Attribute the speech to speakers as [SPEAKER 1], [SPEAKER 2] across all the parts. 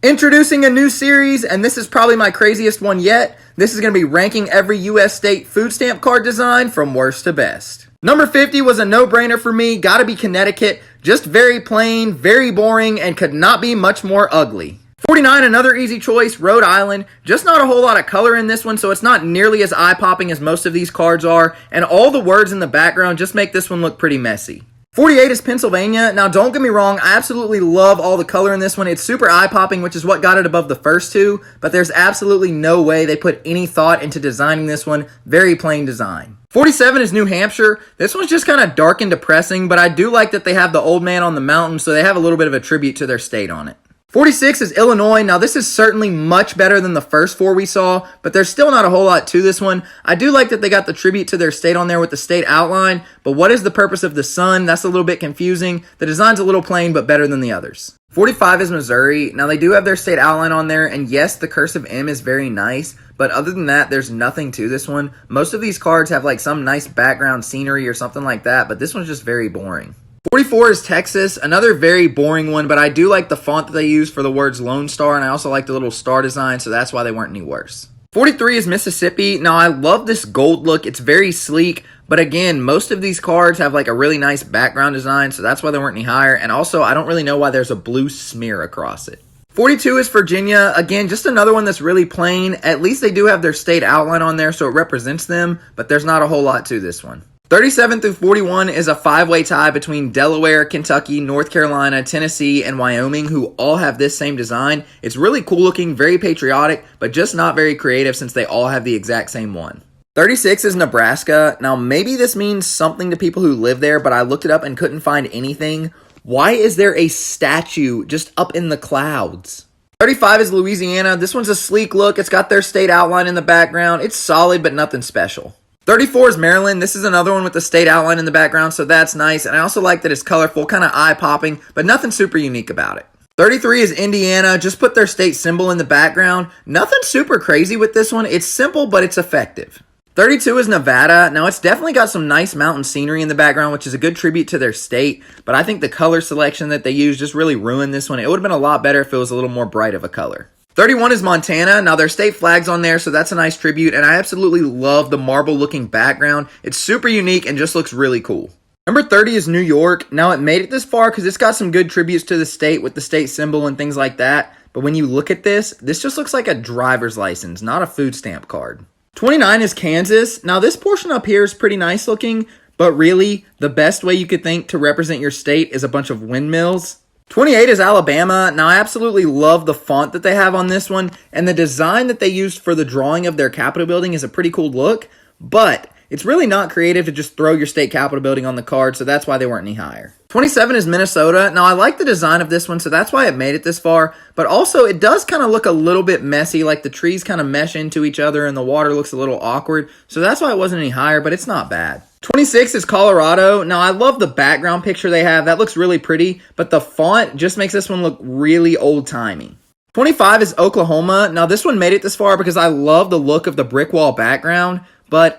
[SPEAKER 1] Introducing a new series, and this is probably my craziest one yet. This is going to be ranking every U.S. state food stamp card design from worst to best. Number 50 was a no-brainer for me, gotta be Connecticut. Just very plain, very boring, and could not be much more ugly. 49, another easy choice, Rhode Island. Just not a whole lot of color in this one, so it's not nearly as eye-popping as most of these cards are, and all the words in the background just make this one look pretty messy. 48 is Pennsylvania. Now, don't get me wrong, I absolutely love all the color in this one. It's super eye-popping, which is what got it above the first two, but there's absolutely no way they put any thought into designing this one. Very plain design. 47 is New Hampshire. This one's just kind of dark and depressing, but I do like that they have the old man on the mountain, so they have a little bit of a tribute to their state on it. 46 is Illinois. Now, this is certainly much better than the first four we saw, but there's still not a whole lot to this one. I do like that they got the tribute to their state on there with the state outline, but what is the purpose of the sun? That's a little bit confusing. The design's a little plain, but better than the others. 45 is Missouri. Now, they do have their state outline on there, and yes, the cursive M is very nice, but other than that, there's nothing to this one. Most of these cards have like some nice background scenery or something like that, but this one's just very boring. 44 is Texas, another very boring one, but I do like the font that they use for the words Lone Star, and I also like the little star design, so that's why they weren't any worse. 43 is Mississippi. Now, I love this gold look. It's very sleek, but again, most of these cards have like a really nice background design, so that's why they weren't any higher, and also, I don't really know why there's a blue smear across it. 42 is Virginia. Again, just another one that's really plain. At least they do have their state outline on there, so it represents them, but there's not a whole lot to this one. 37 through 41 is a five-way tie between Delaware, Kentucky, North Carolina, Tennessee, and Wyoming, who all have this same design. It's really cool looking, very patriotic, but just not very creative since they all have the exact same one. 36 is Nebraska. Now, maybe this means something to people who live there, but I looked it up and couldn't find anything. Why is there a statue just up in the clouds? 35 is Louisiana. This one's a sleek look. It's got their state outline in the background. It's solid, but nothing special. 34 is Maryland. This is another one with the state outline in the background, so that's nice. And I also like that it's colorful, kind of eye-popping, but nothing super unique about it. 33 is Indiana. Just put their state symbol in the background. Nothing super crazy with this one. It's simple, but it's effective. 32 is Nevada. Now, it's definitely got some nice mountain scenery in the background, which is a good tribute to their state, but I think the color selection that they used just really ruined this one. It would have been a lot better if it was a little more bright of a color. 31 is Montana. Now, their state flag's on there, so that's a nice tribute, and I absolutely love the marble-looking background. It's super unique and just looks really cool. Number 30 is New York. Now, it made it this far because it's got some good tributes to the state with the state symbol and things like that, but when you look at this just looks like a driver's license, not a food stamp card. 29 is Kansas. Now, this portion up here is pretty nice looking, but really, the best way you could think to represent your state is a bunch of windmills. 28 is Alabama. Now, I absolutely love the font that they have on this one, and the design that they used for the drawing of their Capitol building is a pretty cool look, but it's really not creative to just throw your state Capitol building on the card, so that's why they weren't any higher. 27 is Minnesota. Now, I like the design of this one, so that's why it made it this far, but also it does kind of look a little bit messy, like the trees kind of mesh into each other and the water looks a little awkward, so that's why it wasn't any higher, but it's not bad. 26 is Colorado. Now, I love the background picture they have. That looks really pretty, but the font just makes this one look really old-timey. 25 is Oklahoma. Now, this one made it this far because I love the look of the brick wall background, but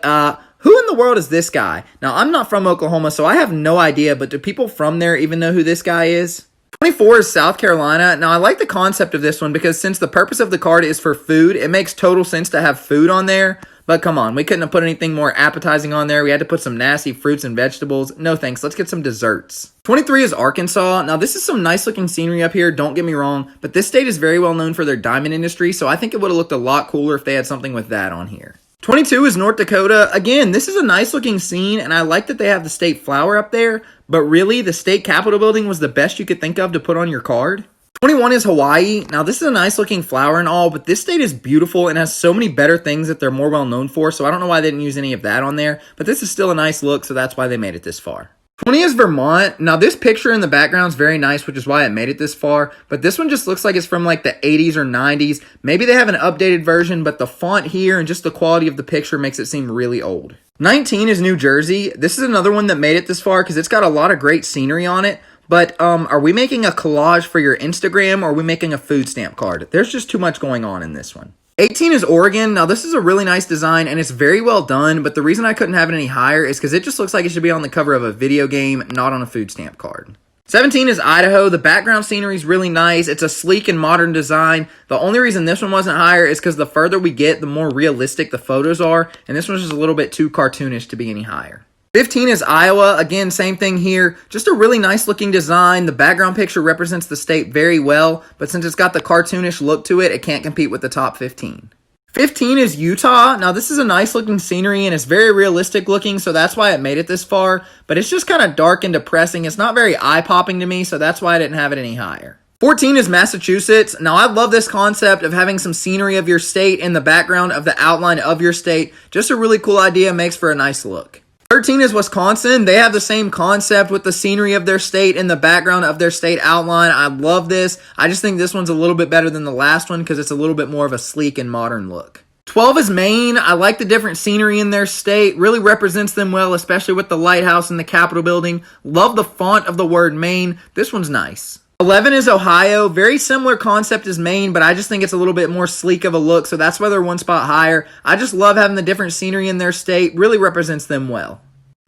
[SPEAKER 1] who in the world is this guy? Now, I'm not from Oklahoma, so I have no idea, but do people from there even know who this guy is? 24 is South Carolina. Now, I like the concept of this one because since the purpose of the card is for food, it makes total sense to have food on there. But come on, we couldn't have put anything more appetizing on there. We had to put some nasty fruits and vegetables. No thanks, let's get some desserts. 23 is Arkansas. Now, this is some nice looking scenery up here, don't get me wrong, but this state is very well known for their diamond industry, so I think it would have looked a lot cooler if they had something with that on here. 22 is North Dakota. Again, this is a nice looking scene, and I like that they have the state flower up there, but really, the state capitol building was the best you could think of to put on your card. 21 is Hawaii. Now, this is a nice looking flower and all, but this state is beautiful and has so many better things that they're more well known for, so I don't know why they didn't use any of that on there, but this is still a nice look, so that's why they made it this far. 20 is Vermont. Now, this picture in the background is very nice, which is why it made it this far, but this one just looks like it's from like the 80s or 90s. Maybe they have an updated version, but the font here and just the quality of the picture makes it seem really old. 19 is New Jersey. This is another one that made it this far because it's got a lot of great scenery on it. But are we making a collage for your Instagram or are we making a food stamp card? There's just too much going on in this one. 18 is Oregon. Now, this is a really nice design, and it's very well done, but the reason I couldn't have it any higher is because it just looks like it should be on the cover of a video game, not on a food stamp card. 17 is Idaho. The background scenery is really nice. It's a sleek and modern design. The only reason this one wasn't higher is because the further we get, the more realistic the photos are, and this one's just a little bit too cartoonish to be any higher. 15 is Iowa. Again, same thing here. Just a really nice looking design. The background picture represents the state very well, but since it's got the cartoonish look to it, it can't compete with the top 15. 15 is Utah. Now, this is a nice looking scenery and it's very realistic looking, so that's why it made it this far, but it's just kind of dark and depressing. It's not very eye-popping to me, so that's why I didn't have it any higher. 14 is Massachusetts. Now, I love this concept of having some scenery of your state in the background of the outline of your state. Just a really cool idea, makes for a nice look. 13 is Wisconsin. They have the same concept with the scenery of their state in the background of their state outline. I love this. I just think this one's a little bit better than the last one because it's a little bit more of a sleek and modern look. 12 is Maine. I like the different scenery in their state. Really represents them well, especially with the lighthouse and the Capitol building. Love the font of the word Maine. This one's nice. 11 is Ohio. Very similar concept as Maine, but I just think it's a little bit more sleek of a look, so that's why they're one spot higher. I just love having the different scenery in their state. Really represents them well.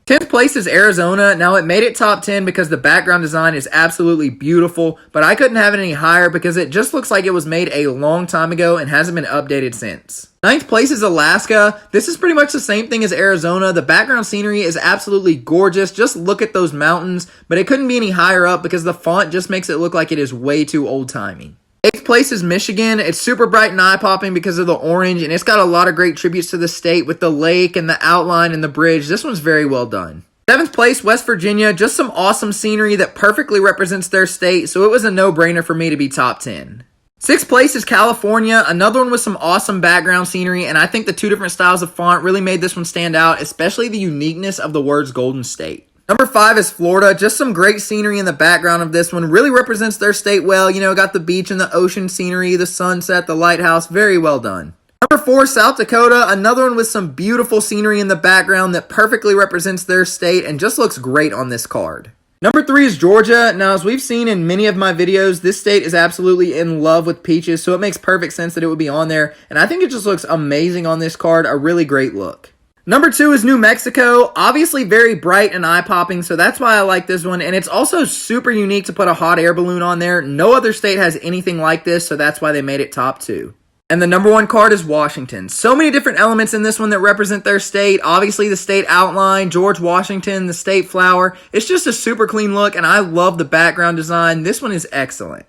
[SPEAKER 1] 10th place is Arizona. Now, it made it top 10 because the background design is absolutely beautiful, but I couldn't have it any higher because it just looks like it was made a long time ago and hasn't been updated since. 9th place is Alaska. This is pretty much the same thing as Arizona. The background scenery is absolutely gorgeous. Just look at those mountains, but it couldn't be any higher up because the font just makes it look like it is way too old-timey. 8th place is Michigan. It's super bright and eye-popping because of the orange, and it's got a lot of great tributes to the state with the lake and the outline and the bridge. This one's very well done. 7th place, West Virginia. Just some awesome scenery that perfectly represents their state, so it was a no-brainer for me to be top 10. 6th place is California. Another one with some awesome background scenery, and I think the two different styles of font really made this one stand out, especially the uniqueness of the words Golden State. Number 5 is Florida. Just some great scenery in the background of this one. Really represents their state well. You know, got the beach and the ocean scenery, the sunset, the lighthouse. Very well done. Number 4, South Dakota. Another one with some beautiful scenery in the background that perfectly represents their state and just looks great on this card. Number 3 is Georgia. Now, as we've seen in many of my videos, this state is absolutely in love with peaches, so it makes perfect sense that it would be on there. And I think it just looks amazing on this card. A really great look. Number 2 is New Mexico. Obviously very bright and eye-popping, so that's why I like this one. And it's also super unique to put a hot air balloon on there. No other state has anything like this, so that's why they made it top 2. And the number 1 card is Washington. So many different elements in this one that represent their state. Obviously the state outline, George Washington, the state flower. It's just a super clean look, and I love the background design. This one is excellent.